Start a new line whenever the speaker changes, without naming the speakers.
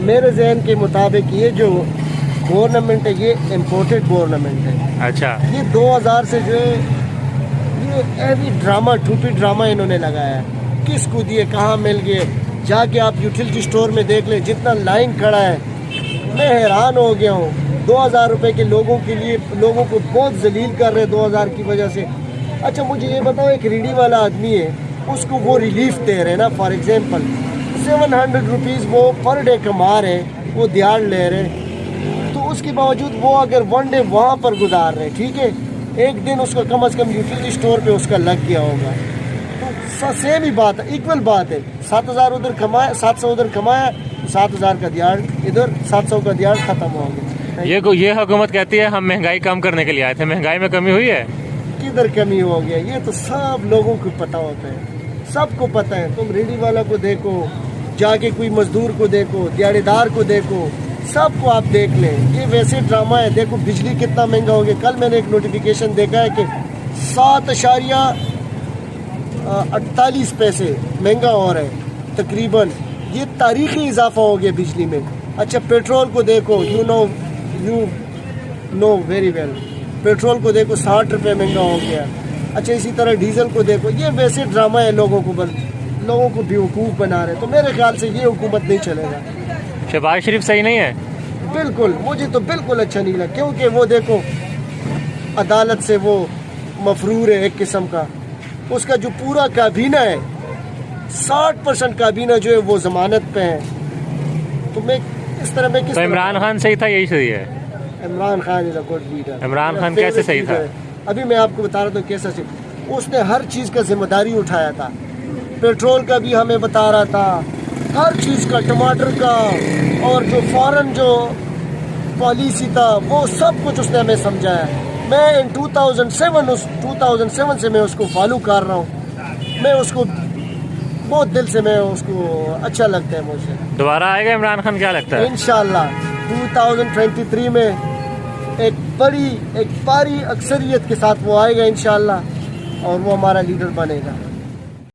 میرے ذہن کے مطابق یہ جو گورنمنٹ ہے یہ امپورٹڈ گورنمنٹ ہے.
اچھا
یہ 2000 سے جو ہے یہ ایوی ڈرامہ ٹھوپی ڈرامہ انہوں نے لگایا ہے. کس کو دیے, کہاں مل گئے. جا کے آپ یوٹیلٹی سٹور میں دیکھ لیں جتنا لائن کھڑا ہے. میں حیران ہو گیا ہوں. 2000 روپے کے لوگوں کے لیے لوگوں کو بہت ذلیل کر رہے 2000 کی وجہ سے. اچھا مجھے یہ بتاؤ, ایک ریڑھی والا آدمی ہے, اس کو وہ ریلیف دے رہے ہیں نا. فار ایگزامپل 700 روپیز وہ پر ڈے کما رہے, وہ دیہڑ لے رہے, تو اس کے باوجود وہ اگر ون ڈے وہاں پر گزار رہے, ٹھیک ہے, ایک دن اس کا کم از کم یوٹیلٹی سٹور پہ اس کا لگ گیا ہوگا. تو سیم ہی بات ہے, ایکول بات ہے. 7000 ادھر کمایا, 700 ادھر کمایا, 7000 کا دیہڑ ادھر, 700 کا دیہڑ ختم ہو گیا.
یہ حکومت کہتی ہے ہم مہنگائی کم کرنے کے لیے آئے تھے, مہنگائی میں کمی ہوئی ہے؟
کدھر کمی ہو گیا, یہ تو سب لوگوں کو پتہ ہوتا ہے, سب کو پتہ ہے. تم ریڑھی والا کو دیکھو, جا کے کوئی مزدور کو دیکھو, دیہڑے دار کو دیکھو, سب کو آپ دیکھ لیں. یہ ویسے ڈرامہ ہے. دیکھو بجلی کتنا مہنگا ہو گیا. کل میں نے ایک نوٹیفیکیشن دیکھا ہے کہ 7.48 پیسے مہنگا ہو رہا ہے تقریباً. یہ تاریخی اضافہ ہو گیا بجلی میں. اچھا پیٹرول کو دیکھو, you know very well, petrol کو دیکھو 60 روپے مہنگا ہو گیا. اچھا اسی طرح ڈیزل کو دیکھو. یہ ویسے ڈرامہ ہے, لوگوں کو بیوقوف بنا رہے. تو میرے خیال سے یہ حکومت نہیں چلے گا.
شہباز شریف صحیح نہیں ہے؟
بالکل, مجھے تو بالکل اچھا نہیں لگا, کیونکہ وہ دیکھو عدالت سے وہ مفرور ہے ایک قسم کا. اس کا جو پورا کابینہ ہے 60% کابینہ جو ہے وہ ضمانت پہ ہے. تو میں اس طرح میں کس
تو عمران خان صحیح تھا, یہی صحیح ہے؟
Imran Khan is a good leader.
Imran Khan کیسے صحیح تھا؟
ابھی میں آپ کو بتا رہا تھا کیسا صحیح. اس نے ہر چیز کا ذمہ داری اٹھایا تھا. پیٹرول کا بھی ہمیں بتا رہا تھا, ہر چیز کا, ٹماٹر کا, اور جو فورن جو پالیسی تھا وہ سب کچھ اس نے ہمیں سمجھایا. میں 2007 سے میں اس کو فالو کر رہا ہوں. میں اس کو بہت دل سے, میں اس کو اچھا لگتا ہے. مجھے
دوبارہ آئے گا عمران خان, کیا لگتا ہے؟
انشاءاللہ 2023 میں ایک باری اکثریت کے ساتھ وہ آئے گا انشاءاللہ, اور وہ ہمارا لیڈر بنے گا.